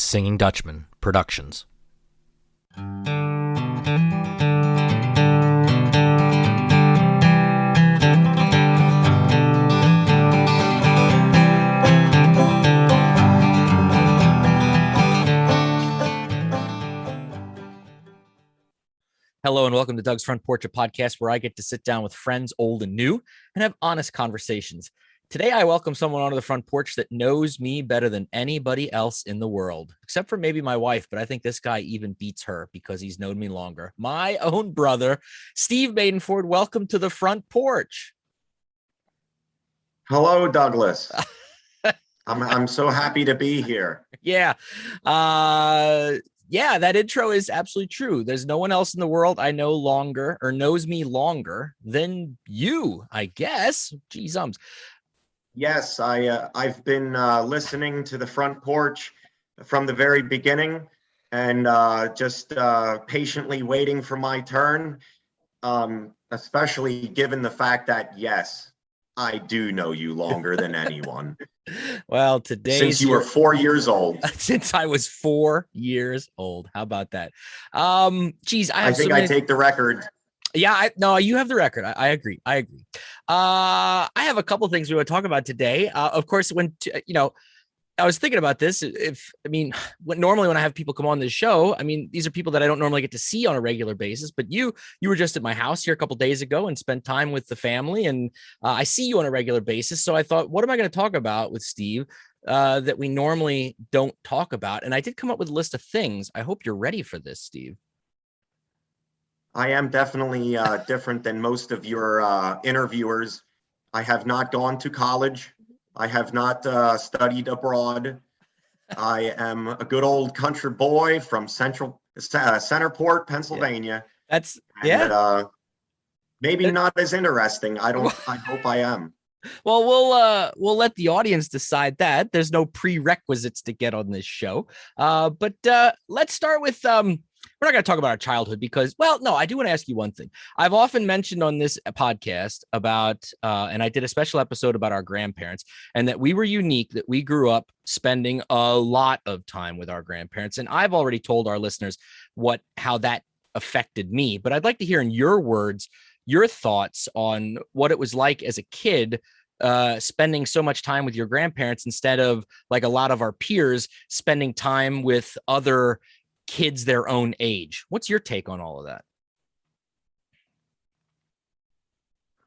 Singing Dutchman Productions. Hello and welcome to Doug's Front Porch, a podcast where I get to sit down with friends old and new and have honest conversations. Today, I welcome someone onto the front porch that knows me better than anybody else in the world, except for maybe my wife, but I think this guy even beats her because he's known me longer. My own brother, Steve Madenford, welcome to the front porch. Hello, Douglas. I'm so happy to be here. Yeah. Yeah, that intro is absolutely true. There's no one else in the world I know longer or knows me longer than you, I guess. Geez, Yes, I've been listening to the front porch from the very beginning and just patiently waiting for my turn, especially given the fact that, yes, I do know you longer than anyone. Well, today, since you were 4 years old. Since I was 4 years old. How about that? Geez, I think I take the record. Yeah, no, you have the record. I agree. I have a couple of things we want to talk about today. Of course, I was thinking about this. Normally when I have people come on this show, these are people that I don't normally get to see on a regular basis. But you were just at my house here a couple of days ago and spent time with the family, and I see you on a regular basis. So I thought, what am I going to talk about with Steve that we normally don't talk about? And I did come up with a list of things. I hope you're ready for this, Steve. I am definitely different than most of your interviewers. I have not gone to college. I have not studied abroad. I am a good old country boy from Centerport, Pennsylvania. Maybe not as interesting. I hope I am. Well, we'll let the audience decide that. There's no prerequisites to get on this show. But let's start with we're not going to talk about our childhood because, well, no, I do want to ask you one thing. I've often mentioned on this podcast about, and I did a special episode about our grandparents, and that we were unique, that we grew up spending a lot of time with our grandparents. And I've already told our listeners how that affected me. But I'd like to hear in your words, your thoughts on what it was like as a kid spending so much time with your grandparents instead of, like a lot of our peers, spending time with other kids their own age. What's your take on all of that?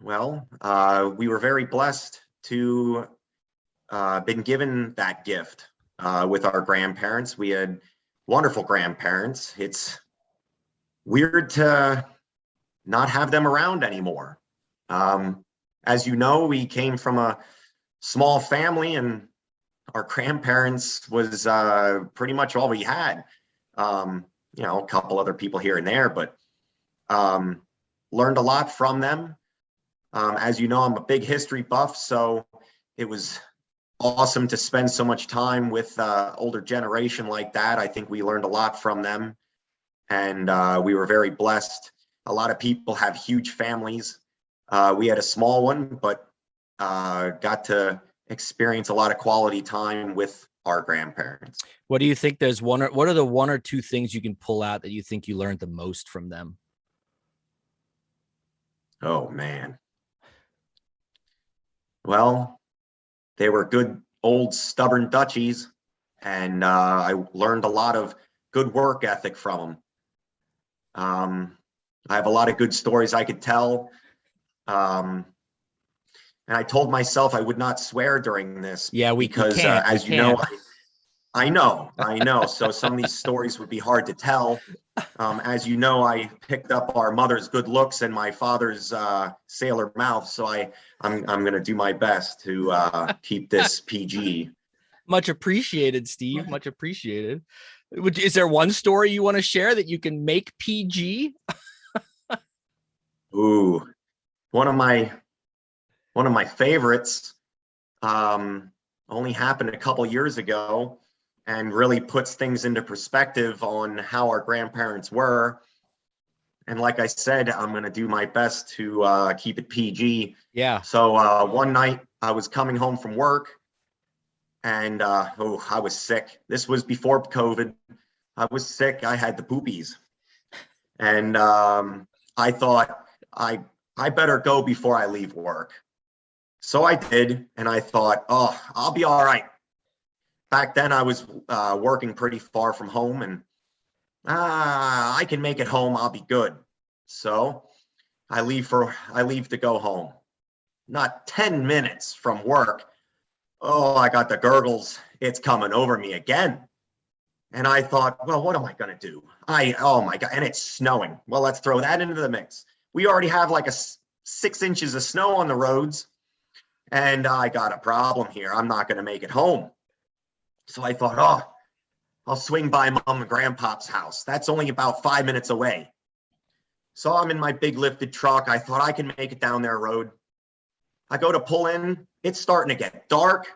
Well, we were very blessed to been given that gift with our grandparents. We had wonderful grandparents. It's weird to not have them around anymore. As you know, we came from a small family and our grandparents was pretty much all we had. A couple other people here and there, but learned a lot from them. As you know, I'm a big history buff, so it was awesome to spend so much time with older generation like that. I think we learned a lot from them, and we were very blessed. A lot of people have huge families. We had a small one, but got to experience a lot of quality time with our grandparents. What do you think what are the one or two things you can pull out that you think you learned the most from them? Oh, man. Well, they were good old stubborn Dutchies, and I learned a lot of good work ethic from them. I have a lot of good stories I could tell. And I told myself I would not swear during this. Yeah, because as you know, I know. So some of these stories would be hard to tell. As you know, I picked up our mother's good looks and my father's sailor mouth. So I'm going to do my best to keep this PG. Much appreciated, Steve. Much appreciated. Is there one story you want to share that you can make PG? Ooh, one of my favorites only happened a couple years ago and really puts things into perspective on how our grandparents were. And like I said, I'm going to do my best to keep it PG. Yeah. So one night I was coming home from work And I was sick. This was before COVID. I was sick. I had the poopies. And I thought I better go before I leave work. So I did, and I thought, oh, I'll be all right. Back then, I was working pretty far from home, and I can make it home. I'll be good. So I leave to go home. Not 10 minutes from work. Oh, I got the gurgles. It's coming over me again. And I thought, well, what am I going to do? Oh my God. And it's snowing. Well, let's throw that into the mix. We already have like 6 inches of snow on the roads. And I got a problem here. I'm not going to make it home. So I thought, oh, I'll swing by Mom and Grandpa's house. That's only about 5 minutes away. So I'm in my big lifted truck. I thought I can make it down their road. I go to pull in. It's starting to get dark.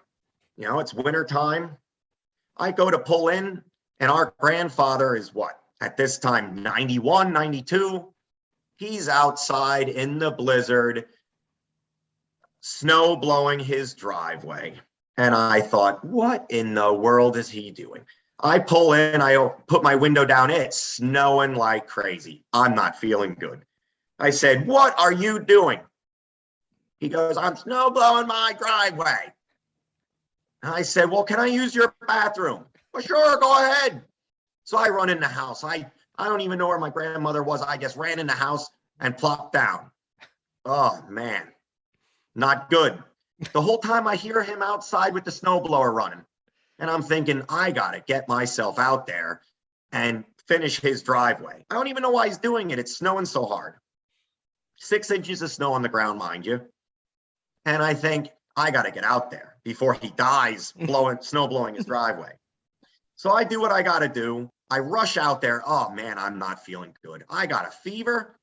You know, it's winter time. I go to pull in, and our grandfather is what? At this time, 91, 92. He's outside in the blizzard, snow blowing his driveway. And I thought, what in the world is he doing? I pull in, I put my window down. It's snowing like crazy. I'm not feeling good. I said, what are you doing? He goes, I'm snow blowing my driveway. I said, well, can I use your bathroom? Well, sure, go ahead. So I run in the house. I don't even know where my grandmother was. I just ran in the house and plopped down. Oh, man, not good. The whole time I hear him outside with the snowblower running. And I'm thinking, I got to get myself out there and finish his driveway. I don't even know why he's doing it. It's snowing so hard. 6 inches of snow on the ground, mind you. And I think, I got to get out there before he dies snow blowing his driveway. So I do what I got to do. I rush out there. Oh, man, I'm not feeling good. I got a fever.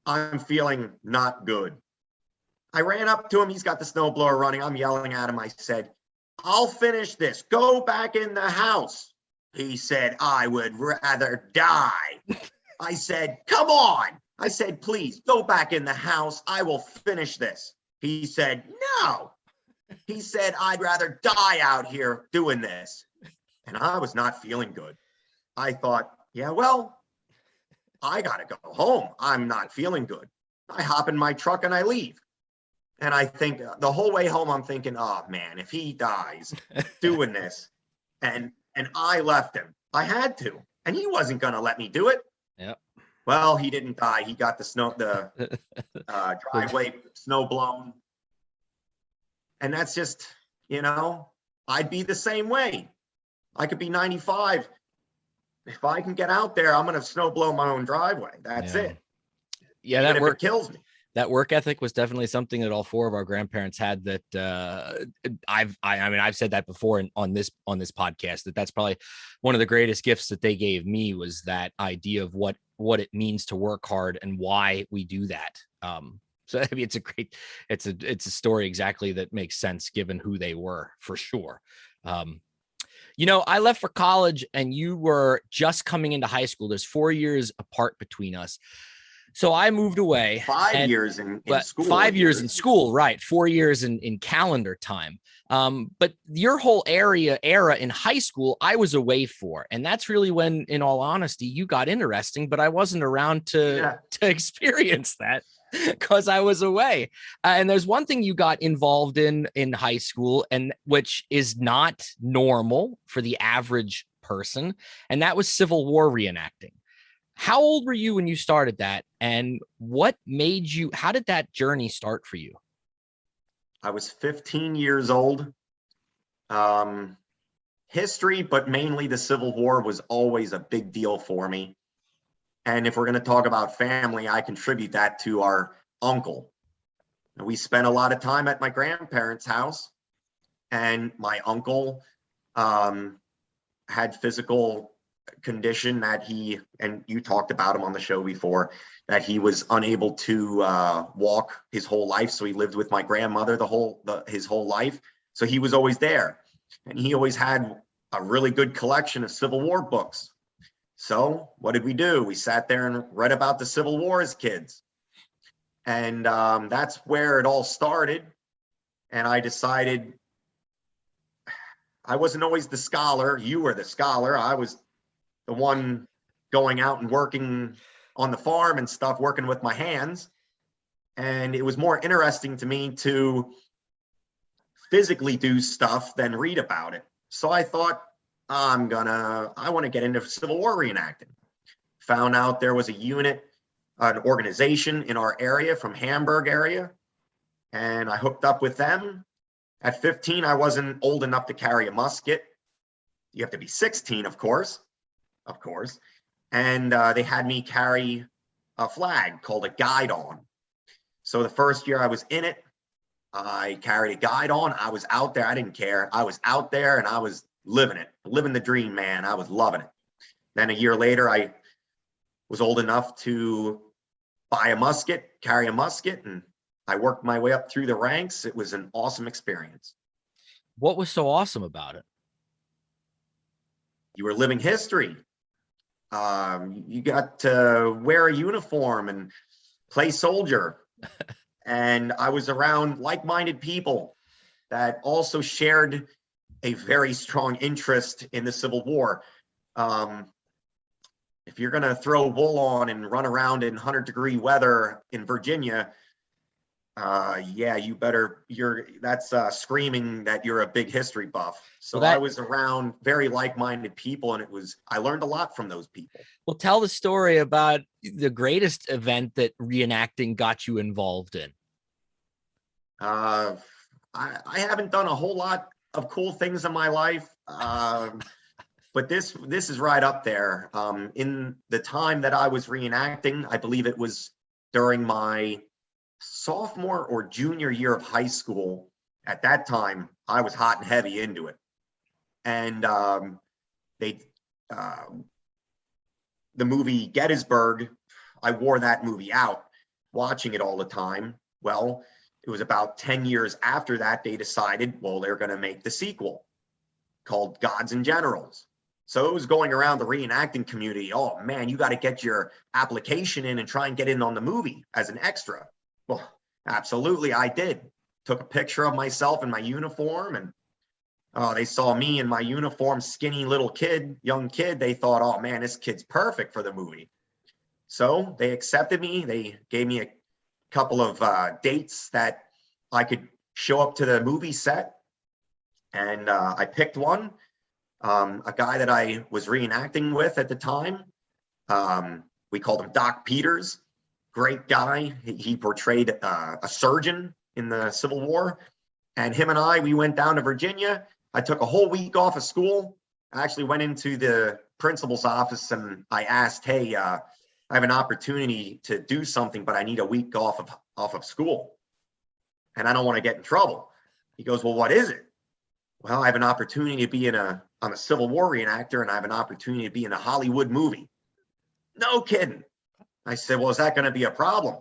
I'm feeling not good. I ran up to him. He's got the snowblower running. I'm yelling at him. I said, I'll finish this. Go back in the house. He said, I would rather die. I said, come on. I said, please go back in the house. I will finish this. He said, no. He said, I'd rather die out here doing this. And I was not feeling good. I thought, yeah, well, I got to go home. I'm not feeling good. I hop in my truck and I leave. And I think the whole way home, I'm thinking, oh, man, if he dies doing this and I left him, I had to. And he wasn't going to let me do it. Yep. Well, he didn't die. He got the driveway snow blown. And that's just, you know, I'd be the same way. I could be 95. If I can get out there, I'm going to snow blow my own driveway. That's it. Yeah, even that if work it kills me. That work ethic was definitely something that all 4 of our grandparents had. That I've said that before on this podcast. That's probably one of the greatest gifts that they gave me, was that idea of what it means to work hard and why we do that. So I mean, it's a story exactly that makes sense given who they were, for sure. You know, I left for college and you were just coming into high school. There's 4 years apart between us. So I moved away. 5 years in school. 5 years in school, right? 4 years in calendar time. But your whole era in high school, I was away for. And that's really when, in all honesty, you got interesting, but I wasn't around to experience that because I was away. And there's one thing you got involved in high school, and which is not normal for the average person. And that was Civil War reenacting. How old were you when you started that? And how did that journey start for you? I was 15 years old. History, but mainly the Civil War, was always a big deal for me. And if we're going to talk about family, I contribute that to our uncle. We spent a lot of time at my grandparents' house, and my uncle had physical condition that and you talked about him on the show before, that he was unable to walk his whole life. So he lived with my grandmother his whole life. So he was always there, and he always had a really good collection of Civil War books. So what did we do? We sat there and read about the Civil War as kids. And that's where it all started. And I decided I wasn't always the scholar. You were the scholar. I was the one going out and working on the farm and stuff, working with my hands. And it was more interesting to me to physically do stuff than read about it. So I thought, I want to get into Civil War reenacting. Found out there was a unit, an organization in our area from Hamburg area, and I hooked up with them. At 15, I wasn't old enough to carry a musket. You have to be 16, of course. And they had me carry a flag called a guidon. So the first year I was in it, I carried a guidon. I was out there. I didn't care. I was out there and I was living it, living the dream, man. I was loving it. Then a year later, I was old enough to buy a musket, carry a musket, and I worked my way up through the ranks. It was an awesome experience. What was so awesome about it? You were living history. You got to wear a uniform and play soldier. And I was around like-minded people that also shared a very strong interest in the Civil War. If you're going to throw wool on and run around in 100-degree weather in Virginia, that's screaming that you're a big history buff. So I was around very like-minded people, and I learned a lot from those people. Well, tell the story about the greatest event that reenacting got you involved in. I haven't done a whole lot of cool things in my life, but this is right up there. In the time that I was reenacting, I believe it was during my sophomore or junior year of high school. At that time, I was hot and heavy into it. And the movie Gettysburg, I wore that movie out, watching it all the time. Well, it was about 10 years after that, they decided, well, they're going to make the sequel called Gods and Generals. So it was going around the reenacting community. Oh, man, you got to get your application in and try and get in on the movie as an extra. Well, absolutely, I did. Took a picture of myself in my uniform, and they saw me in my uniform, skinny little young kid. They thought, oh, man, this kid's perfect for the movie. So they accepted me. They gave me a couple of dates that I could show up to the movie set, and I picked one. A guy that I was reenacting with at the time, we called him Doc Peters. Great guy. He portrayed a surgeon in the Civil War, and him and we went down to Virginia. I took a whole week off of school. I actually went into the principal's office and I asked, hey, I have an opportunity to do something, but I need a week off of school, and I don't want to get in trouble. He goes, well, what is it? Well, I have an opportunity to be I'm a Civil War reenactor, and I have an opportunity to be in a Hollywood movie. No kidding. I said, well, is that going to be a problem?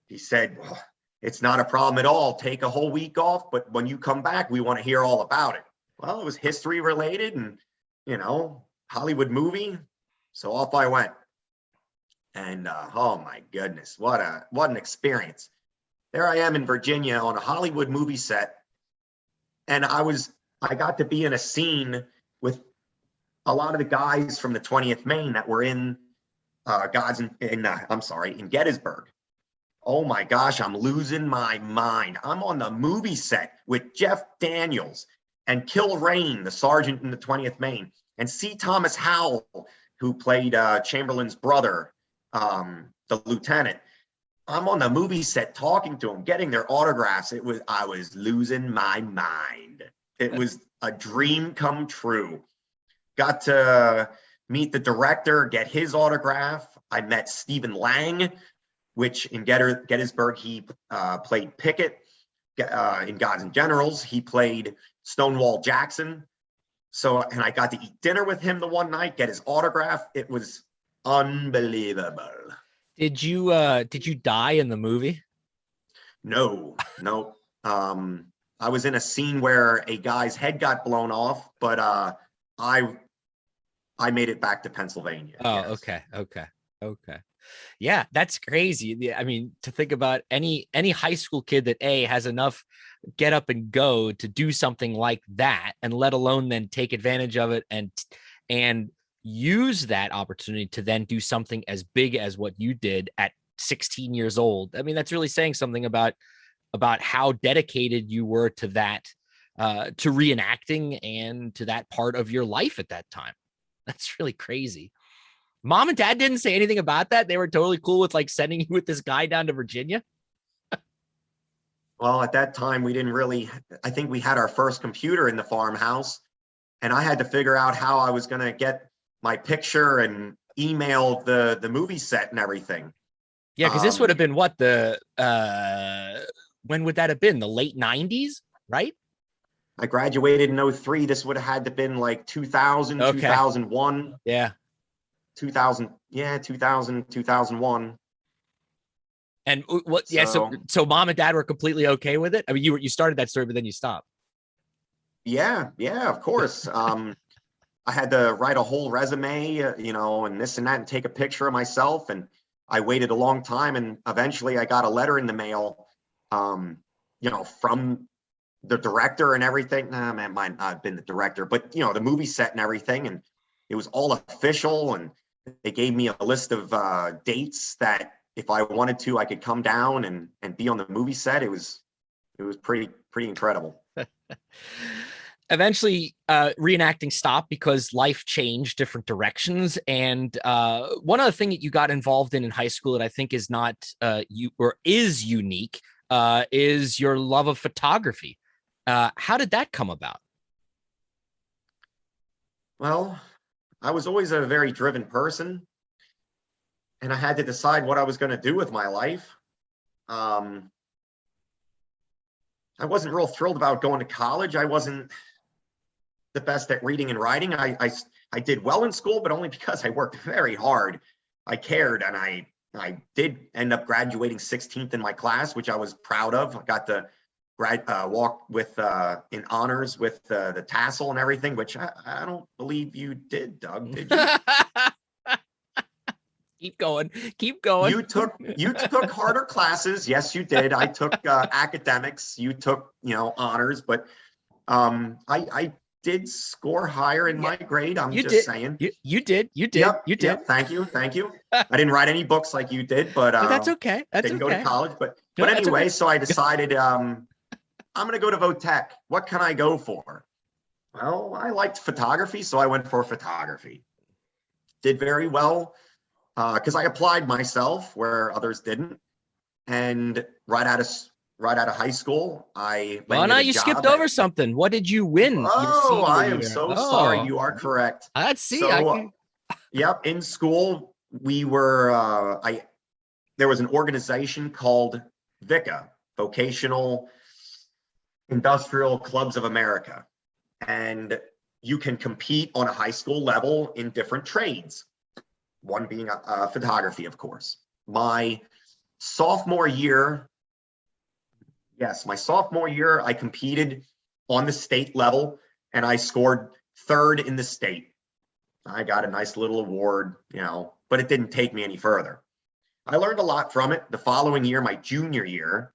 He said, well, it's not a problem at all. Take a whole week off, but when you come back, we want to hear all about it. Well, it was history related and, Hollywood movie. So off I went. And oh my goodness, what an experience. There I am in Virginia on a Hollywood movie set. And I got to be in a scene with a lot of the guys from the 20th Maine that were in in Gettysburg. Oh my gosh, I'm losing my mind. I'm on the movie set with Jeff Daniels and Kilrain, the sergeant in the 20th Maine, and C. Thomas Howell, who played Chamberlain's brother, the lieutenant. I'm on the movie set talking to them, getting their autographs. I was losing my mind. It was a dream come true. Got to meet the director, get his autograph. I met Stephen Lang, which in Gettysburg, he played Pickett. In Gods and Generals, he played Stonewall Jackson. And I got to eat dinner with him the one night, get his autograph. It was unbelievable. Did you die in the movie? No. I was in a scene where a guy's head got blown off, but I made it back to Pennsylvania. Oh, yes. Okay. Yeah, that's crazy. I mean, to think about any high school kid that has enough get up and go to do something like that, and let alone then take advantage of it and use that opportunity to then do something as big as what you did at 16 years old. I mean, that's really saying something about how dedicated you were to that, to reenacting and to that part of your life at that time. That's really crazy. Mom and dad didn't say anything about that. They were totally cool with like sending you with this guy down to Virginia. Well, at that time, we didn't really, I think we had our first computer in the farmhouse, and I had to figure out how I was going to get my picture and email the movie set and everything. Yeah, because this would have been what, the when would that have been? The late 90s, right? I graduated in 03. This would have had to been like 2000, Okay. 2001. Yeah. 2000, 2001. And what? Yeah. So mom and dad were completely okay with it. I mean, you started that story, but then you stopped. Yeah, of course. I had to write a whole resume, and this and that, and take a picture of myself. And I waited a long time, and eventually I got a letter in the mail, from the director and everything. Nah, man, might not have been the director, but the movie set and everything, and it was all official. And they gave me a list of dates that if I wanted to, I could come down and be on the movie set. It was pretty incredible. Eventually, reenacting stopped because life changed different directions. And one other thing that you got involved in high school that I think is not is unique is your love of photography. How did that come about? Well, I was always a very driven person, and I had to decide what I was going to do with my life. I wasn't real thrilled about going to college. I wasn't the best at reading and writing. I did well in school, but only because I worked very hard. I cared, and I did end up graduating 16th in my class, which I was proud of. I got to walk with in honors with the tassel and everything, which I don't believe you did, Doug. Did you? Keep going. You took harder classes. Yes, you did. I took academics. You took honors, but I did score higher in my grade. I'm just saying. You did. Yep, You did. Yep, thank you. I didn't write any books like you did, but that's okay. Didn't go to college, but anyway, okay. So I decided I'm going to go to Votech. What can I go for? Well, I liked photography, so I went for photography. Did very well because I applied myself where others didn't, and right out of high school, you skipped over something. What did you win? Oh, I am so sorry. You are correct. Let's see. So, yep. In school, we were. There was an organization called VICA, Vocational Industrial Clubs of America, and you can compete on a high school level in different trades. One being photography, of course. My sophomore year, I competed on the state level, and I scored 3rd in the state. I got a nice little award, but it didn't take me any further. I learned a lot from it. The following year, my junior year,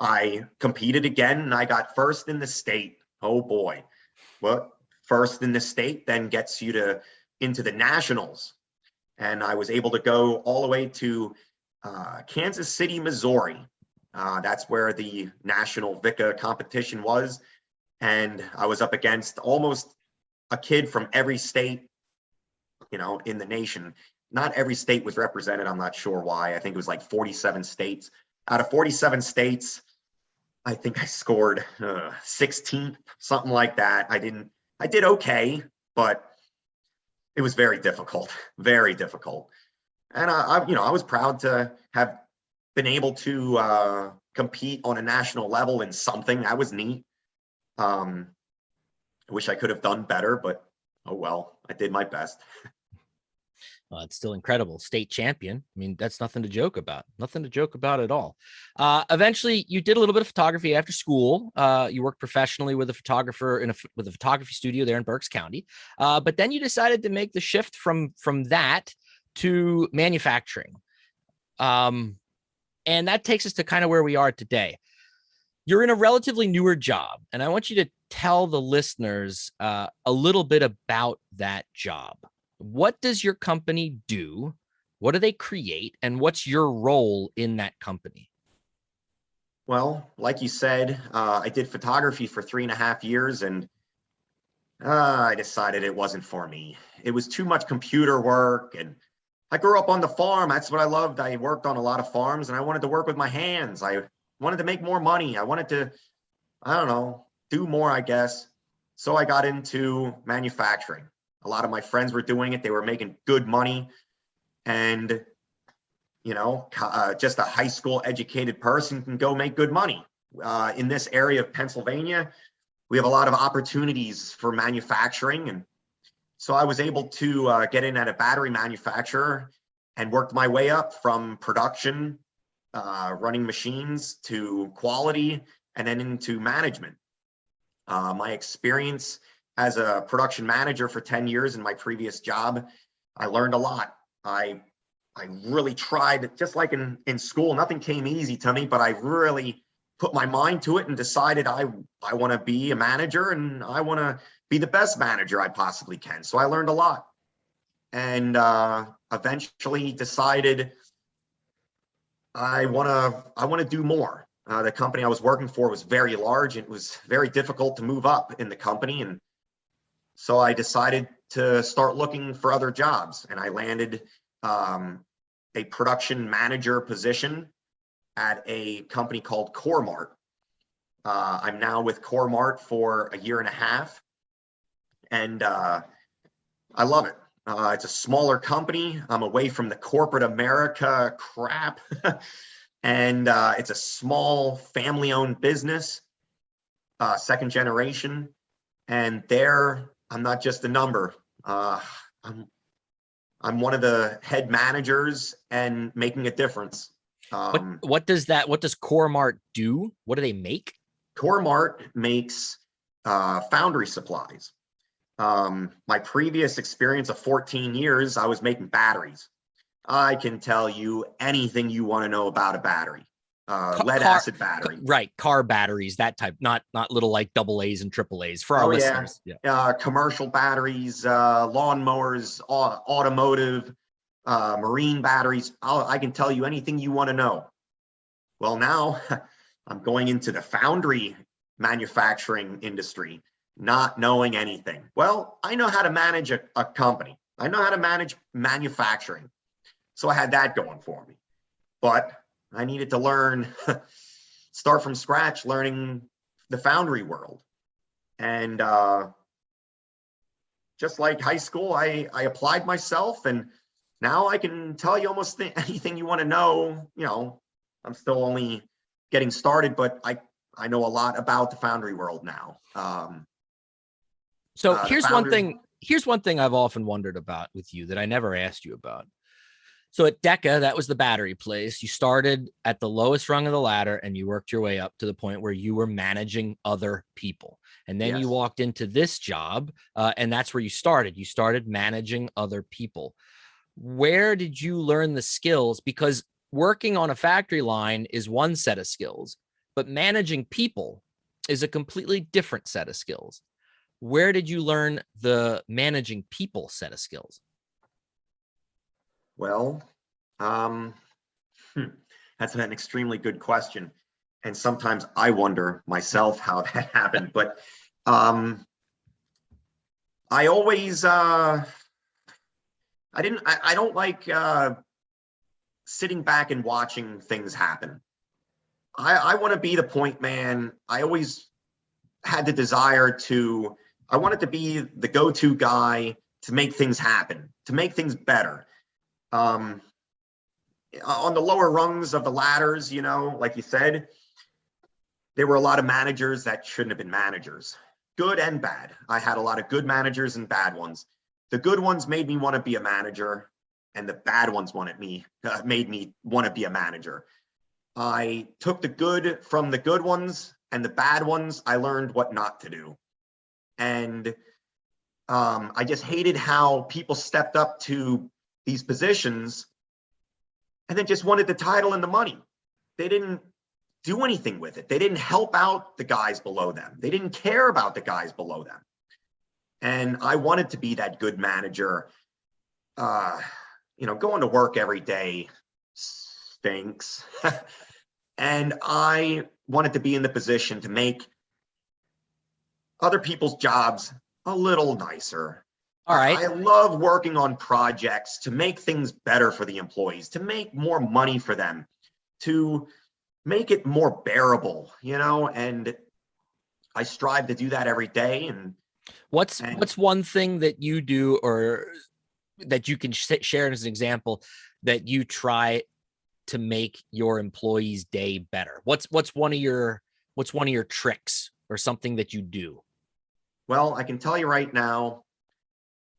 I competed again, and I got 1st in the state. Oh boy. Well, 1st in the state then gets you into the nationals. And I was able to go all the way to Kansas City, Missouri. That's where the national VICA competition was. And I was up against almost a kid from every state, in the nation. Not every state was represented. I'm not sure why. I think it was like 47 states. Out of 47 states, I think I scored 16th, something like that. I did okay, but it was very difficult, very difficult. And I was proud to have been able to compete on a national level in something. That was neat. I wish I could have done better, but oh well, I did my best. It's still incredible. State champion. I mean, that's nothing to joke about. Nothing to joke about at all. Eventually, you did a little bit of photography after school. You worked professionally with a photographer with a photography studio there in Berks County. But then you decided to make the shift from that to manufacturing. And that takes us to kind of where we are today. You're in a relatively newer job, and I want you to tell the listeners a little bit about that job. What does your company do? What do they create? And what's your role in that company? Well, like you said, I did photography for 3.5 years, and I decided it wasn't for me. It was too much computer work, and I grew up on the farm. That's what I loved. I worked on a lot of farms, and I wanted to work with my hands. I wanted to make more money. I wanted to, I don't know, do more, I guess. So I got into manufacturing. A lot of my friends were doing it. They were making good money. And, just a high school educated person can go make good money. In this area of Pennsylvania, we have a lot of opportunities for manufacturing. And so I was able to get in at a battery manufacturer and worked my way up from production, running machines, to quality, and then into management. My experience as a production manager for 10 years in my previous job, I learned a lot. I really tried, just like in school, nothing came easy to me, but I really put my mind to it and decided I want to be a manager, and I want to be the best manager I possibly can. So I learned a lot, and eventually decided I want to do more. The company I was working for was very large. It was very difficult to move up in the company, and so I decided to start looking for other jobs, and I landed a production manager position at a company called CoreMart. I'm now with CoreMart for a year and a half, and I love it. It's a smaller company. I'm away from the corporate America crap, and it's a small family-owned business, second generation, and there I'm not just a number. I'm one of the head managers and making a difference. What does CoreMart do? What do they make? CoreMart makes foundry supplies. My previous experience of 14 years, I was making batteries. I can tell you anything you want to know about a battery. Lead acid battery. Right, car batteries, that type, not little like double A's and triple A's for our listeners. Yeah. Commercial batteries, lawnmowers, automotive, marine batteries. I can tell you anything you want to know. Well, now I'm going into the foundry manufacturing industry, not knowing anything. Well, I know how to manage a company. I know how to manage manufacturing. So I had that going for me. But I needed to learn, start from scratch, learning the foundry world. And just like high school, I applied myself, and now I can tell you almost anything you want to know. I'm still only getting started, but I know a lot about the foundry world now. So here's one thing I've often wondered about with you that I never asked you about. So at Deca, that was the battery place. You started at the lowest rung of the ladder and you worked your way up to the point where you were managing other people. And then you walked into this job, and that's where you started. You started managing other people. Where did you learn the skills? Because working on a factory line is one set of skills, but managing people is a completely different set of skills. Where did you learn the managing people set of skills? Well, that's an extremely good question. And sometimes I wonder myself how that happened. But I always, I don't like sitting back and watching things happen. I want to be the point man. I always had the desire I wanted to be the go-to guy to make things happen, to make things better. On the lower rungs of the ladders, like you said, there were a lot of managers that shouldn't have been managers, good and bad. I had a lot of good managers and bad ones. The good ones made me want to be a manager, and the bad ones made me want to be a manager. I took the good from the good ones, and the bad ones, I learned what not to do. And I just hated how people stepped up to these positions and then just wanted the title and the money. They didn't do anything with it. They didn't help out the guys below them. They didn't care about the guys below them. And I wanted to be that good manager. Going to work every day stinks. And I wanted to be in the position to make other people's jobs a little nicer. All right. I love working on projects to make things better for the employees, to make more money for them, to make it more bearable, and I strive to do that every day. And what's one thing that you do, or that you can share as an example, that you try to make your employees' day better? What's one of your tricks, or something that you do? Well, I can tell you right now,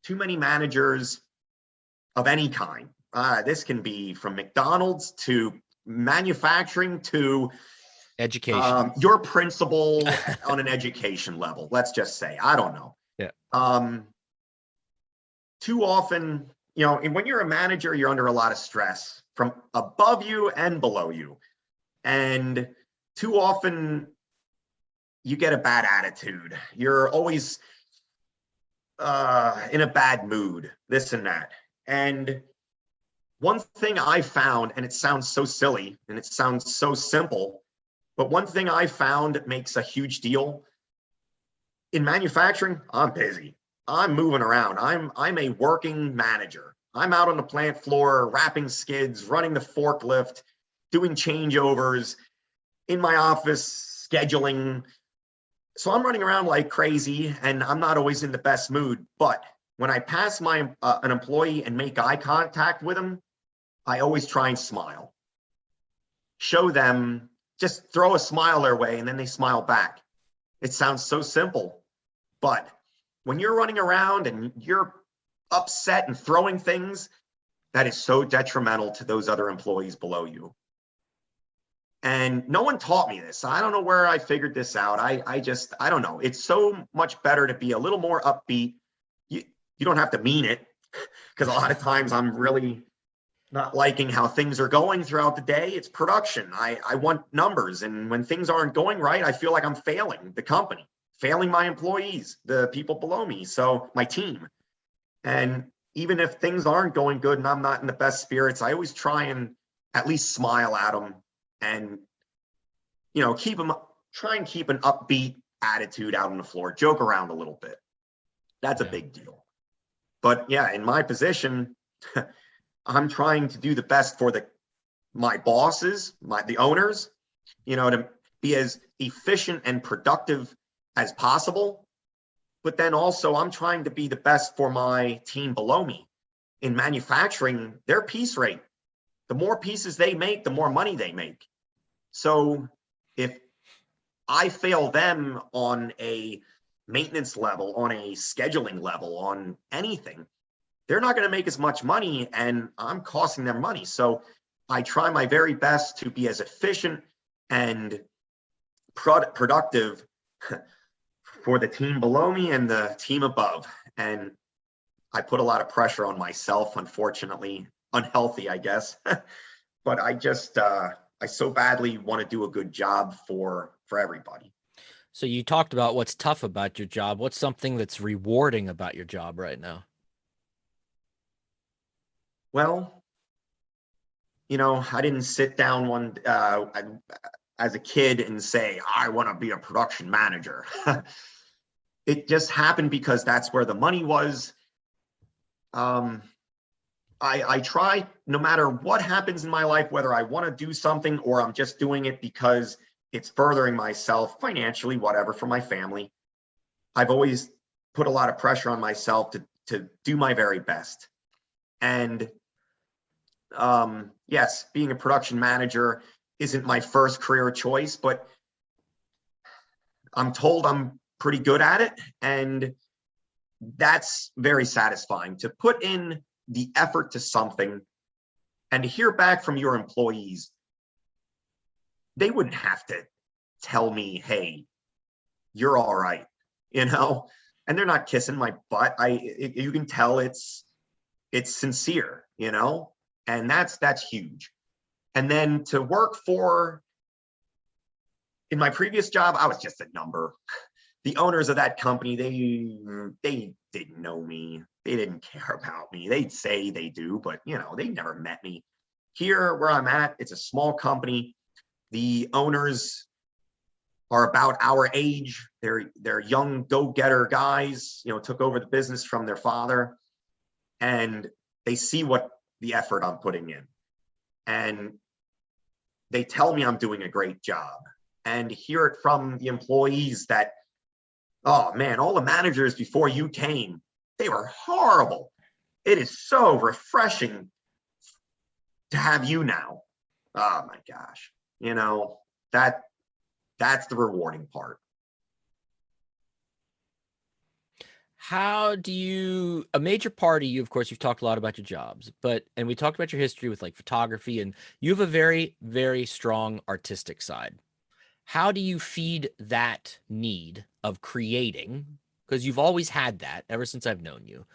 too many managers of any kind. This can be from McDonald's to manufacturing to education. Your principal on an education level. Let's just say, I don't know. Yeah. Too often, and when you're a manager, you're under a lot of stress from above you and below you. And too often you get a bad attitude. You're always in a bad mood, this and that. And one thing I found, and it sounds so silly and it sounds so simple, but one thing I found makes a huge deal. In manufacturing, I'm busy. I'm moving around. I'm a working manager. I'm out on the plant floor, wrapping skids, running the forklift, doing changeovers, in my office, scheduling. So I'm running around like crazy, and I'm not always in the best mood. But when I pass an employee and make eye contact with them, I always try and smile. Show them, just throw a smile their way, and then they smile back. It sounds so simple, but when you're running around and you're upset and throwing things, that is so detrimental to those other employees below you. And no one taught me this. I don't know where I figured this out. I don't know. It's so much better to be a little more upbeat. You don't have to mean it, because a lot of times I'm really not liking how things are going throughout the day. It's production. I want numbers. And when things aren't going right, I feel like I'm failing the company, failing my employees, the people below me, so my team. And even if things aren't going good and I'm not in the best spirits, I always try and at least smile at them and, try and keep an upbeat attitude out on the floor, joke around a little bit. That's a big deal. But yeah, in my position, I'm trying to do the best for my bosses, the owners, to be as efficient and productive as possible. But then also I'm trying to be the best for my team below me. In manufacturing, their piece rate, the more pieces they make, the more money they make. So if I fail them on a maintenance level, on a scheduling level, on anything, they're not going to make as much money, and I'm costing them money. So I try my very best to be as efficient and productive for the team below me and the team above. And I put a lot of pressure on myself, unfortunately, unhealthy, I guess. But I so badly want to do a good job for everybody. So you talked about what's tough about your job. What's something that's rewarding about your job right now? Well, I didn't sit down as a kid and say, I want to be a production manager. It just happened because that's where the money was. I try, no matter what happens in my life, whether I want to do something or I'm just doing it because it's furthering myself financially, whatever, for my family. I've always put a lot of pressure on myself to do my very best. And yes, being a production manager isn't my first career choice, but I'm told I'm pretty good at it. And that's very satisfying, to put in the effort to something and to hear back from your employees. They wouldn't have to tell me, hey, you're all right, and they're not kissing my butt. You can tell it's sincere, and that's huge. And then to work for In my previous job, I was just a number. The owners of that company, they didn't know me. They didn't care about me. They'd say they do, but they never met me. Here where I'm at, it's a small company. The owners are about our age. They're young go-getter guys, took over the business from their father, and they see what the effort I'm putting in. And they tell me I'm doing a great job, and hear it from the employees that, oh man, all the managers before you came, they were horrible. It is so refreshing to have you now. Oh my gosh. That's the rewarding part. How do you, a major part of you, of course, you've talked a lot about your jobs, and we talked about your history with like photography, and you have a very, very strong artistic side. How do you feed that need of creating? Because you've always had that ever since I've known you,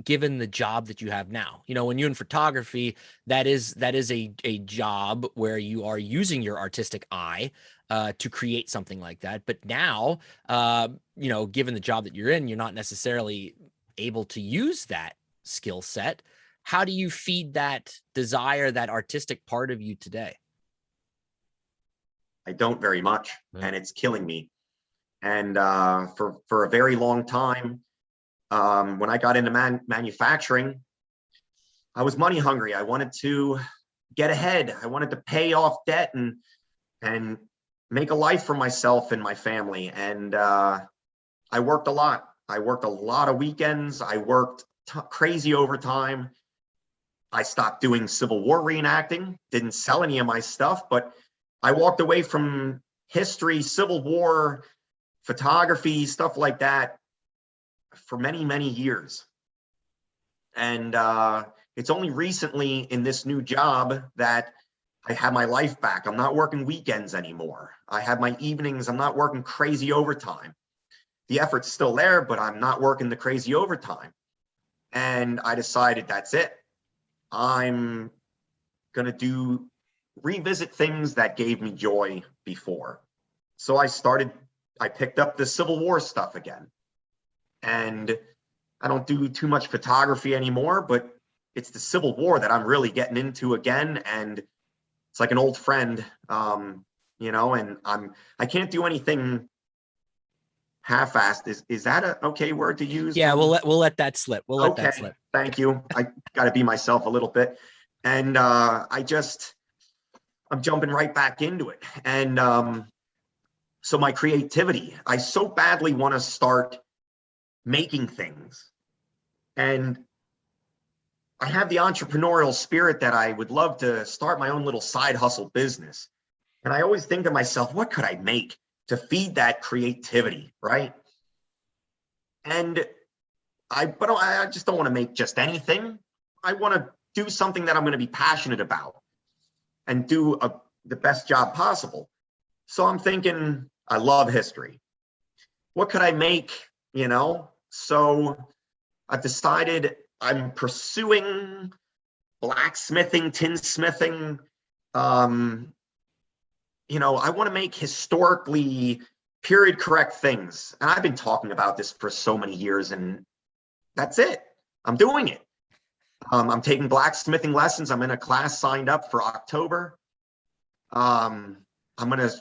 given the job that you have now. When you're in photography, that is a job where you are using your artistic eye to create something like that. But now, given the job that you're in, you're not necessarily able to use that skill set. How do you feed that desire, that artistic part of you today? I don't very much, and it's killing me. And for a very long time, when I got into manufacturing, I was money hungry. I wanted to get ahead. I wanted to pay off debt and make a life for myself and my family. And I worked a lot. I worked a lot of weekends. I worked crazy overtime. I stopped doing Civil War reenacting, didn't sell any of my stuff, but I walked away from history, Civil War, photography, stuff like that for many, many years. And it's only recently in this new job that I have my life back. I'm not working weekends anymore. I have my evenings. I'm not working crazy overtime. The effort's still there, but I'm not working the crazy overtime. And I decided that's it. I'm going to revisit things that gave me joy before. So I picked up the Civil War stuff again. And I don't do too much photography anymore, but it's the Civil War that I'm really getting into again. And it's like an old friend, and I can't do anything half-assed. Is that a okay word to use? Yeah, we'll let that slip. We'll let that slip. Thank you. I got to be myself a little bit. And I'm jumping right back into it. And so my creativity, I so badly want to start making things. And I have the entrepreneurial spirit that I would love to start my own little side hustle business. And I always think to myself, what could I make to feed that creativity, right? And I just don't want to make just anything. I want to do something that I'm going to be passionate about and do the best job possible. So I'm thinking, I love history. What could I make, So I've decided I'm pursuing blacksmithing, tinsmithing. I want to make historically period correct things. And I've been talking about this for so many years, and that's it. I'm doing it. I'm taking blacksmithing lessons. I'm in a class signed up for October. I'm going to,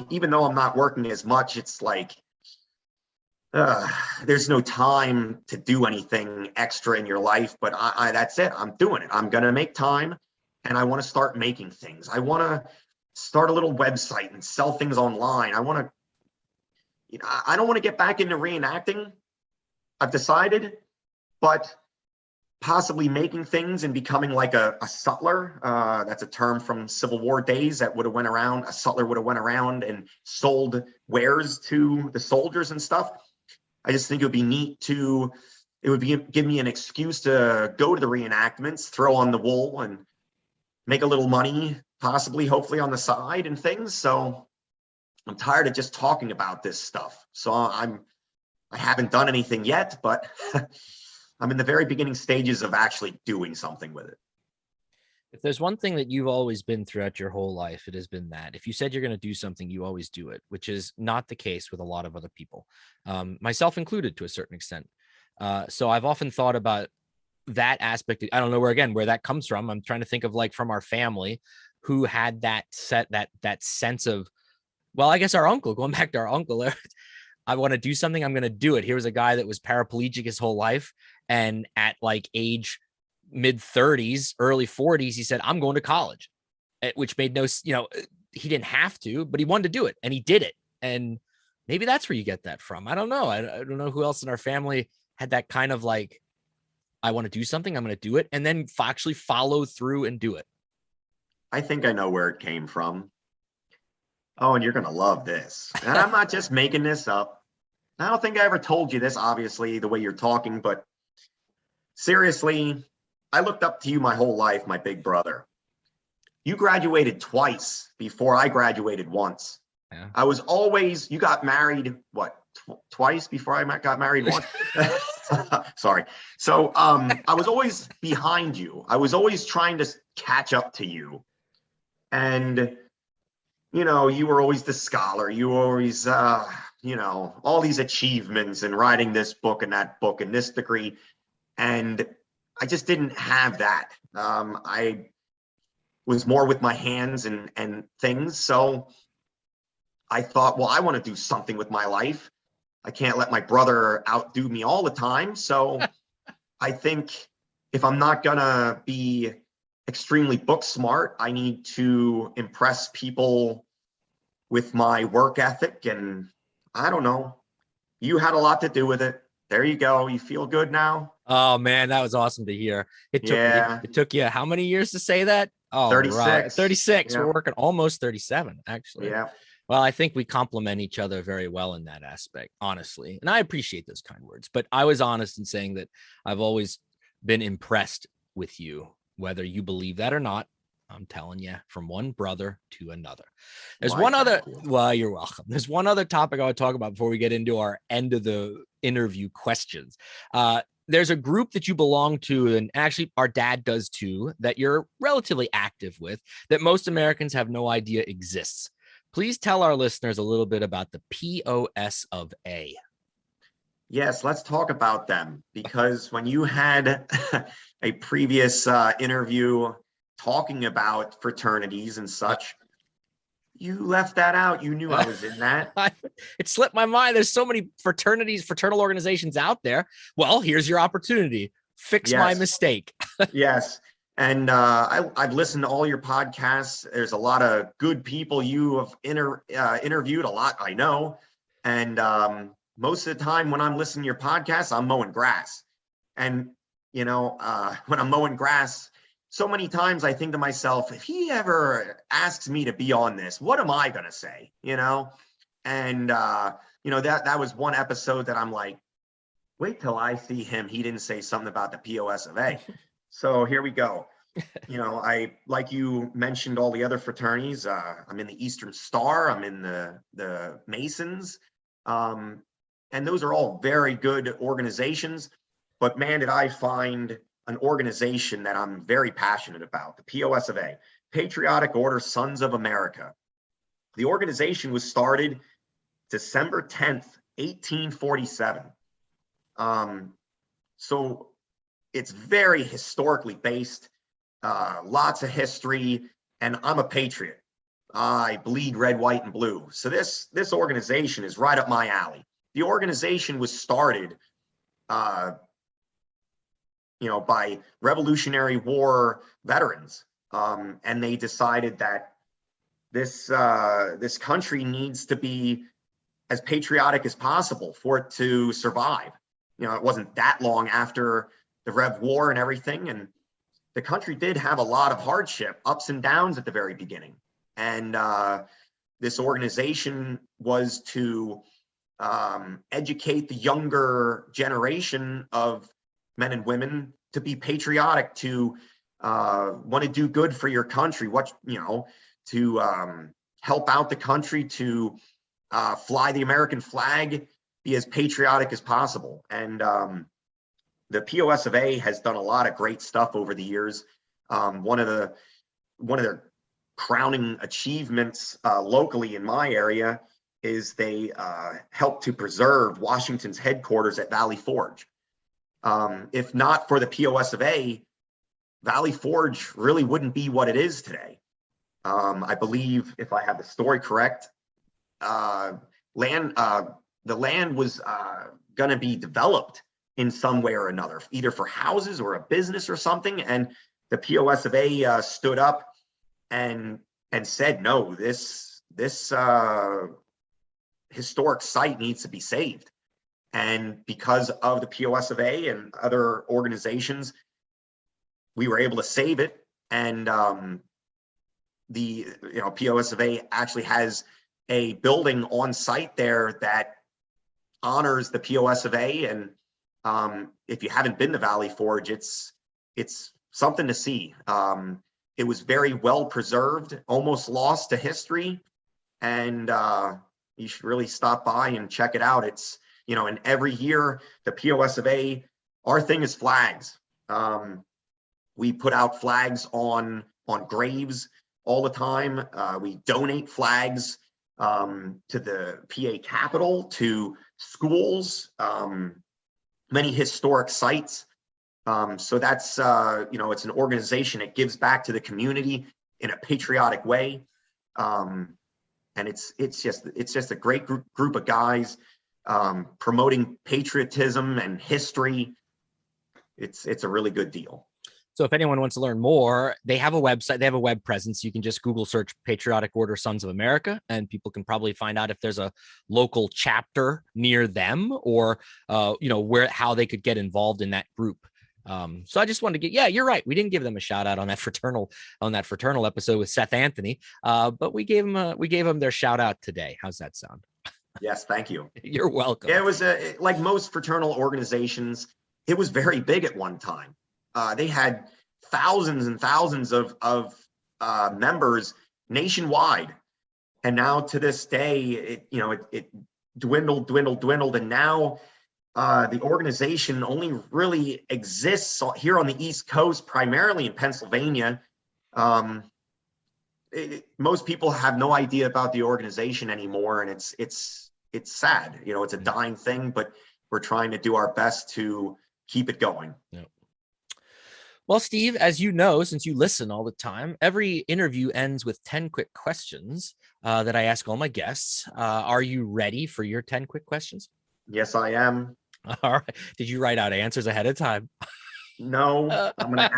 even though I'm not working as much, it's like, there's no time to do anything extra in your life, but that's it. I'm doing it. I'm going to make time, and I want to start making things. I want to start a little website and sell things online. I want to, I don't want to get back into reenacting. I've decided, but possibly making things and becoming like a sutler. That's a term from Civil War days that would have went around. A sutler would have went around and sold wares to the soldiers and stuff. I just think it would be neat give me an excuse to go to the reenactments, throw on the wool and make a little money, possibly, hopefully on the side and things. So I'm tired of just talking about this stuff. So I haven't done anything yet, but I'm in the very beginning stages of actually doing something with it. If there's one thing that you've always been throughout your whole life, it has been that if you said you're going to do something, you always do it, which is not the case with a lot of other people, myself included to a certain extent. So I've often thought about that aspect. I don't know where that comes from. I'm trying to think of like from our family who had that sense of, well, I guess our uncle, going back to our uncle, I want to do something, I'm going to do it. Here was a guy that was paraplegic his whole life. And at like age mid 30s, early 40s, he said, I'm going to college, which made no, he didn't have to, but he wanted to do it and he did it. And maybe that's where you get that from. I don't know. I don't know who else in our family had that kind of like, I want to do something, I'm going to do it, and then actually follow through and do it. I think I know where it came from. Oh, and you're going to love this. And I'm not just making this up. I don't think I ever told you this, obviously, the way you're talking, but seriously, I looked up to you my whole life, my big brother. You graduated twice before I graduated once. Yeah. I was always, you got married, what, twice before I got married once? Sorry. So I was always behind you. I was always trying to catch up to you. And, you were always the scholar. You were always, all these achievements and writing this book and that book and this degree. And I just didn't have that. I was more with my hands and things. So I thought, well, I want to do something with my life. I can't let my brother outdo me all the time. So I think if I'm not going to be extremely book smart, I need to impress people with my work ethic. And I don't know, you had a lot to do with it. There you go. You feel good now? Oh man, that was awesome to hear. It took you how many years to say that? Oh, 36. right. 36. Yeah. We're working almost 37, actually. Yeah. Well, I think we complement each other very well in that aspect, honestly. And I appreciate those kind words. But I was honest in saying that I've always been impressed with you, whether you believe that or not. I'm telling you, from one brother to another. There's one other. Well, you're welcome. There's one other topic I want to talk about before we get into our end of the interview questions. There's a group that you belong to, and actually our dad does too, that you're relatively active with, that most Americans have no idea exists. Please tell our listeners a little bit about the POS of A. Yes, let's talk about them, because when you had a previous interview talking about fraternities and such, you left that out. You knew I was in that. It slipped my mind. There's so many fraternities, fraternal organizations out there. Well, here's your opportunity. Fix my mistake. Yes. And I've listened to all your podcasts. There's a lot of good people you have interviewed, a lot I know. And most of the time when I'm listening to your podcast, I'm mowing grass. And, when I'm mowing grass, so many times I think to myself, if he ever asks me to be on this, what am I going to say? And, that was one episode that I'm like, wait till I see him. He didn't say something about the POS of A. So here we go. I, like you mentioned, all the other fraternities. I'm in the Eastern Star. I'm in the Masons. And those are all very good organizations. But man, did I find an organization that I'm very passionate about, the POS of A, Patriotic Order Sons of America. The organization was started December 10th, 1847. So it's very historically based, lots of history, and I'm a patriot. I bleed red, white, and blue. So this organization is right up my alley. The organization was started by Revolutionary War veterans. And they decided that this country needs to be as patriotic as possible for it to survive. It wasn't that long after the Rev War and everything. And the country did have a lot of hardship, ups and downs at the very beginning. And this organization was to educate the younger generation of men and women to be patriotic, to want to do good for your country, to help out the country, to fly the American flag, be as patriotic as possible. And the POS of A has done a lot of great stuff over the years. One of their crowning achievements locally in my area is they helped to preserve Washington's headquarters at Valley Forge. If not for the POS of A, Valley Forge really wouldn't be what it is today. I believe, if I have the story correct, the land was going to be developed in some way or another, either for houses or a business or something. And the POS of A stood up and said, no, this historic site needs to be saved. And because of the POS of A and other organizations, we were able to save it. And the POS of A actually has a building on site there that honors the POS of A. And if you haven't been to Valley Forge, it's something to see. It was very well preserved, almost lost to history, and you should really stop by and check it out. It's, and every year the POS of A, our thing is flags. We put out flags on graves all the time. We donate flags to the PA Capitol, to schools, many historic sites. So that's, it's an organization that gives back to the community in a patriotic way. And it's just a great group of guys promoting patriotism and history. It's a really good deal. So if anyone wants to learn more, they have a website, they have a web presence. You can just Google search Patriotic Order Sons of America, and people can probably find out if there's a local chapter near them, or, how they could get involved in that group. So I just wanted to you're right. We didn't give them a shout out on that fraternal episode with Seth Anthony, but we gave them their shout out today. How's that sound? Yes, thank you. You're welcome. Yeah, it was like most fraternal organizations, it was very big at one time. They had thousands and thousands of members nationwide, and now to this day, it dwindled, and now the organization only really exists here on the East Coast, primarily in Pennsylvania. Most people have no idea about the organization anymore, and it's sad. It's a dying thing, but we're trying to do our best to keep it going. Yep. Well, Steve, as you know, since you listen all the time, every interview ends with 10 quick questions that I ask all my guests. Are you ready for your 10 quick questions? Yes, I am. All right. Did you write out answers ahead of time? No, I'm gonna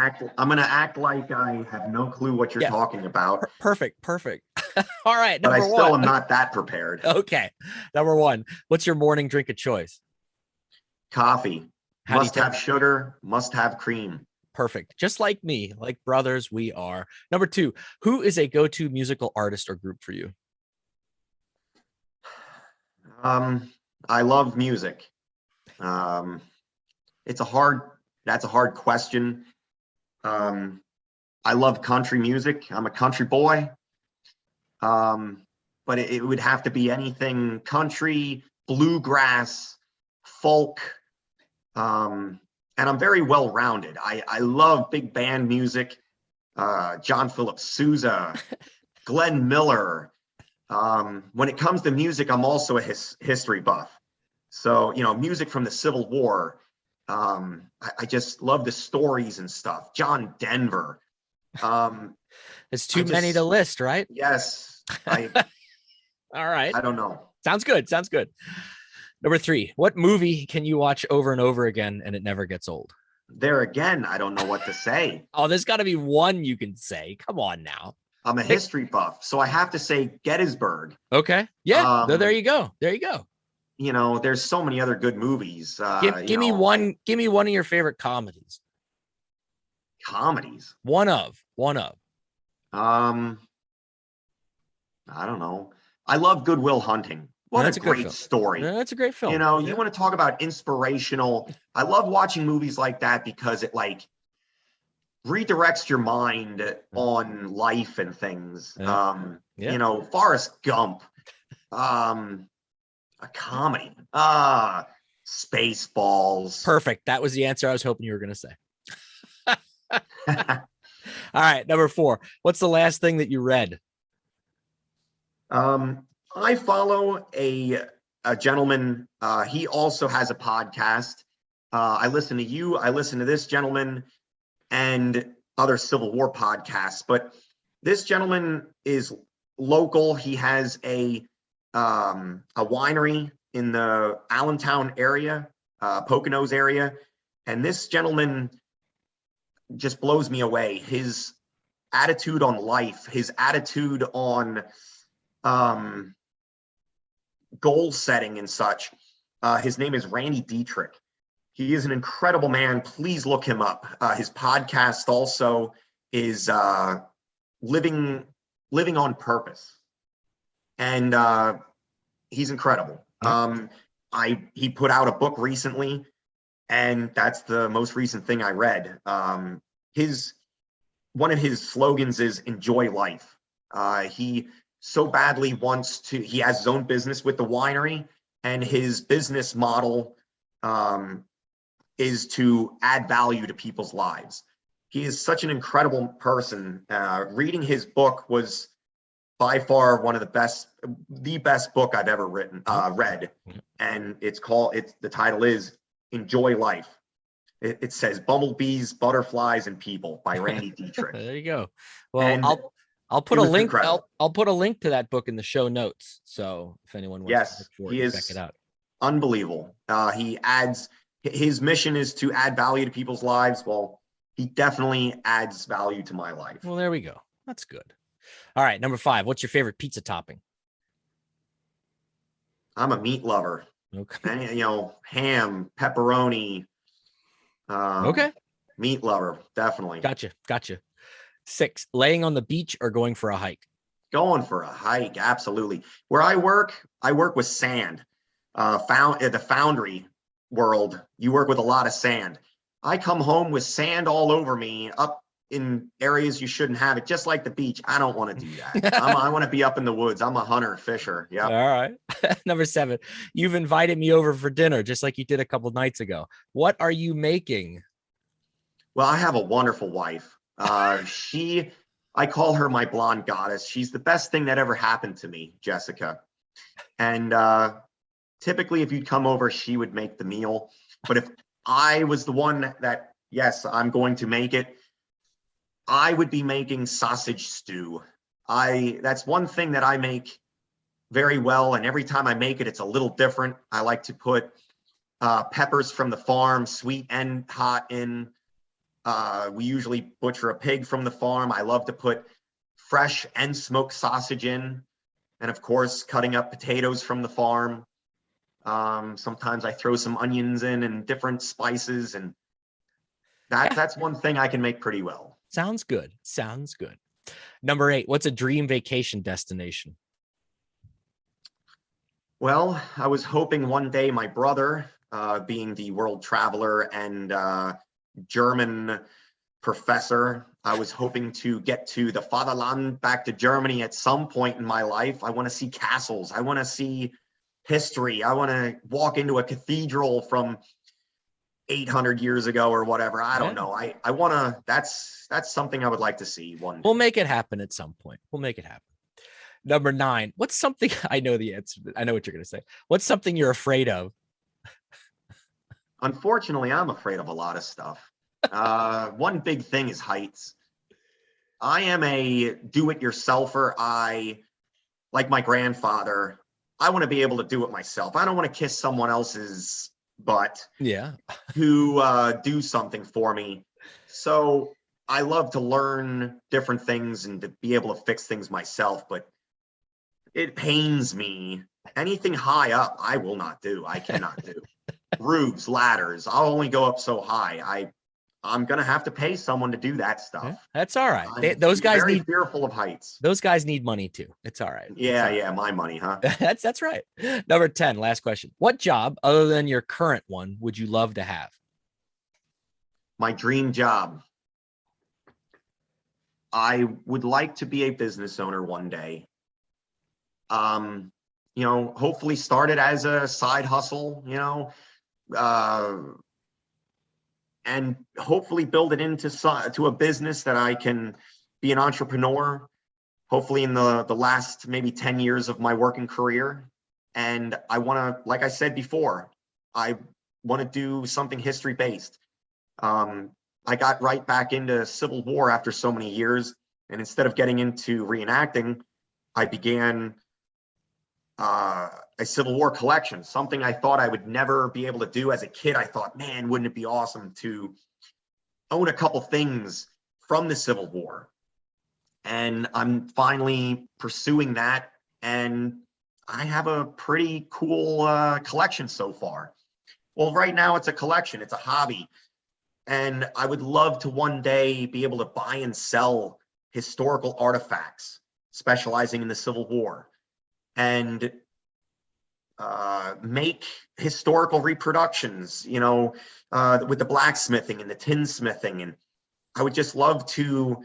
act like I have no clue what you're talking about. Perfect. All right. But I still am not that prepared. Okay. Number one, what's your morning drink of choice? Coffee. Must have sugar, must have cream. Perfect. Just like me, like brothers we are. Number two, who is a go-to musical artist or group for you? I love music. That's a hard question. I love country music. I'm a country boy. But it would have to be anything country, bluegrass, folk, and I'm very well-rounded. I love big band music, John Philip Sousa, Glenn Miller. When it comes to music, I'm also a history buff. So, music from the Civil War. I just love the stories and stuff. John Denver. It's too many to list, right? Yes. All right. I don't know. Sounds good. Number three, what movie can you watch over and over again and it never gets old? There again, I don't know what to say. Oh, there's got to be one you can say. Come on now. I'm a history buff, so I have to say Gettysburg. Okay. Yeah. There you go. There's so many other good movies. Give me one. Give me one of your favorite comedies. Comedies. One of. I don't know. I love Good Will Hunting. What a great story. That's a great film. You want to talk about inspirational. I love watching movies like that because it redirects your mind on life and things. Forrest Gump, a comedy, Spaceballs. Perfect. That was the answer I was hoping you were going to say. All right, number 4. What's the last thing that you read? I follow a gentleman. He also has a podcast. I listen to you. I listen to this gentleman and other Civil War podcasts. But this gentleman is local. He has a winery in the Allentown area, Poconos area, and this gentleman just blows me away. His attitude on life, his attitude on goal setting and such. His name is Randy Dietrich. He is an incredible man. Please look him up. His podcast also is living on purpose, and he's incredible. He put out a book recently, and that's the most recent thing I read. One of his slogans is "Enjoy life." He so badly wants to. He has his own business with the winery, and his business model is to add value to people's lives. He is such an incredible person. Reading his book was by far one of the best book I've ever read. And the title is Enjoy Life. It says Bumblebees, Butterflies, and People by Randy Dietrich. There you go. Well, And I'll put a link. incredible. I'll put a link to that book in the show notes. So if anyone wants to look for he it, is check it out. Unbelievable. His mission is to add value to people's lives. Well, he definitely adds value to my life. Well, there we go. That's good. All right, number 5. What's your favorite pizza topping? I'm a meat lover. Okay. And, ham, pepperoni. Okay. Meat lover, definitely. Gotcha. 6. Laying on the beach or going for a hike? Going for a hike, absolutely. Where I work with sand. The foundry world, you work with a lot of sand. I come home with sand all over me, up in areas you shouldn't have it, just like the beach. I don't want to do that. I want to be up in the woods. I'm a hunter, fisher. Yeah. All right. Number 7. You've invited me over for dinner, just like you did a couple nights ago. What are you making? Well, I have a wonderful wife. I call her my blonde goddess. She's the best thing that ever happened to me, Jessica. And typically, if you'd come over, she would make the meal. But if I was the one that, yes, I'm going to make it, I would be making sausage stew. That's one thing that I make very well. And every time I make it, it's a little different. I like to put peppers from the farm, sweet and hot in. We usually butcher a pig from the farm. I love to put fresh and smoked sausage in. And of course, cutting up potatoes from the farm. Sometimes I throw some onions in and different spices, and that's one thing I can make pretty well. Sounds good. Number 8. What's a dream vacation destination? Well, I was hoping one day my brother, being the world traveler and German professor, I was hoping to get to the fatherland, back to Germany at some point in my life. I want to see castles. I want to see history. I want to walk into a cathedral from 800 years ago or whatever. I don't know. I want to, that's something I would like to see one day. We'll make it happen at some point. We'll make it happen. Number 9. What's something, I know the answer. I know what you're going to say. What's something you're afraid of? Unfortunately, I'm afraid of a lot of stuff. One big thing is heights. I am a do-it-yourselfer. Like my grandfather, I want to be able to do it myself. I don't want to kiss someone else's butt to do something for me. So I love to learn different things and to be able to fix things myself, but it pains me. Anything high up, I will not do. I cannot do. Roofs, ladders, I'll only go up so high. I'm going to have to pay someone to do that stuff. Yeah, that's all right. I'm Those guys very fearful of heights. Those guys need money too. It's all right. Yeah, my money, huh? That's right. Number 10, last question. What job other than your current one would you love to have? My dream job. I would like to be a business owner one day. Hopefully start it as a side hustle, and hopefully build it to a business that I can be an entrepreneur, hopefully in the last maybe 10 years of my working career. And I want to, like I said before, I want to do something history based. I got right back into Civil War after so many years. And instead of getting into reenacting, I began a Civil War collection, something I thought I would never be able to do as a kid. I thought, man, wouldn't it be awesome to own a couple things from the Civil War? And I'm finally pursuing that. And I have a pretty cool collection so far. Well, right now it's a collection, it's a hobby. And I would love to one day be able to buy and sell historical artifacts specializing in the Civil War, and make historical reproductions, with the blacksmithing and the tinsmithing. And I would just love to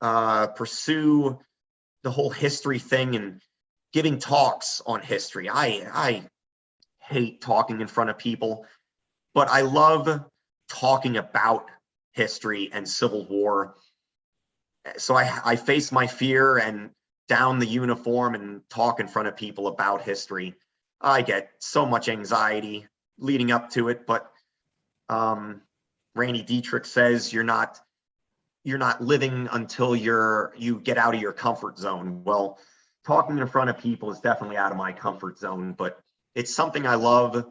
pursue the whole history thing and giving talks on history. I hate talking in front of people, but I love talking about history and Civil War. So I face my fear and down the uniform and talk in front of people about history. I get so much anxiety leading up to it, but Randy Dietrich says you're not living until you get out of your comfort zone. Well, talking in front of people is definitely out of my comfort zone, but it's something I love,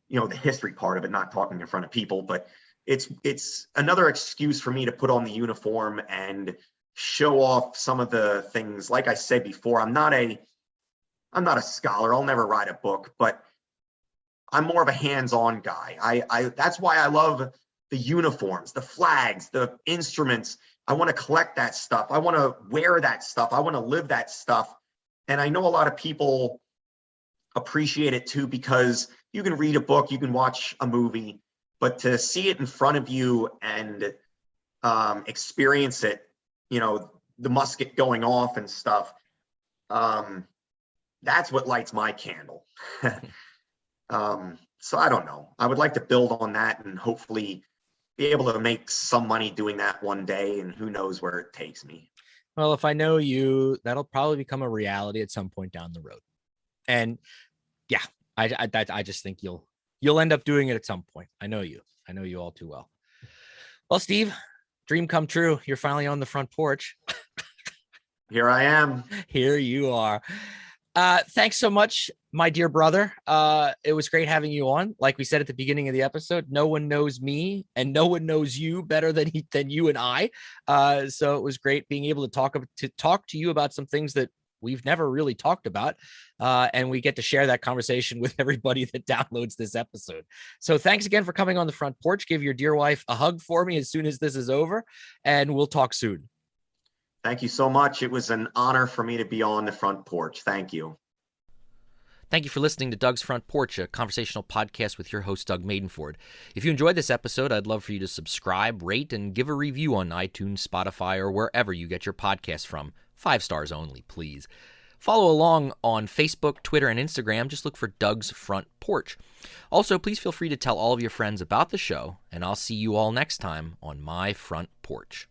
the history part of it, not talking in front of people, but it's another excuse for me to put on the uniform and show off some of the things. Like I said before, I'm not a scholar. I'll never write a book, but I'm more of a hands-on guy. I that's why I love the uniforms, the flags, the instruments. I want to collect that stuff. I want to wear that stuff. I want to live that stuff. And I know a lot of people appreciate it too, because you can read a book, you can watch a movie, but to see it in front of you and experience it, the musket going off and stuff, that's what lights my candle. So I don't know. I would like to build on that and hopefully be able to make some money doing that one day, and who knows where it takes me. Well, if I know you, that'll probably become a reality at some point down the road. And yeah, I just think you'll end up doing it at some point. I know you all too well. Well, Steve, dream come true. You're finally on the front porch. Here I am. Here you are. Thanks so much, my dear brother. It was great having you on. Like we said at the beginning of the episode, no one knows me and no one knows you better than you and I. So it was great being able to talk to you about some things that we've never really talked about. And we get to share that conversation with everybody that downloads this episode. So thanks again for coming on the front porch. Give your dear wife a hug for me as soon as this is over, and we'll talk soon. Thank you so much. It was an honor for me to be on the front porch. Thank you. Thank you for listening to Doug's Front Porch, a conversational podcast with your host, Doug Madenford. If you enjoyed this episode, I'd love for you to subscribe, rate, and give a review on iTunes, Spotify, or wherever you get your podcasts from. 5 stars only, please. Follow along on Facebook, Twitter, and Instagram. Just look for Doug's Front Porch. Also, please feel free to tell all of your friends about the show, and I'll see you all next time on my front porch.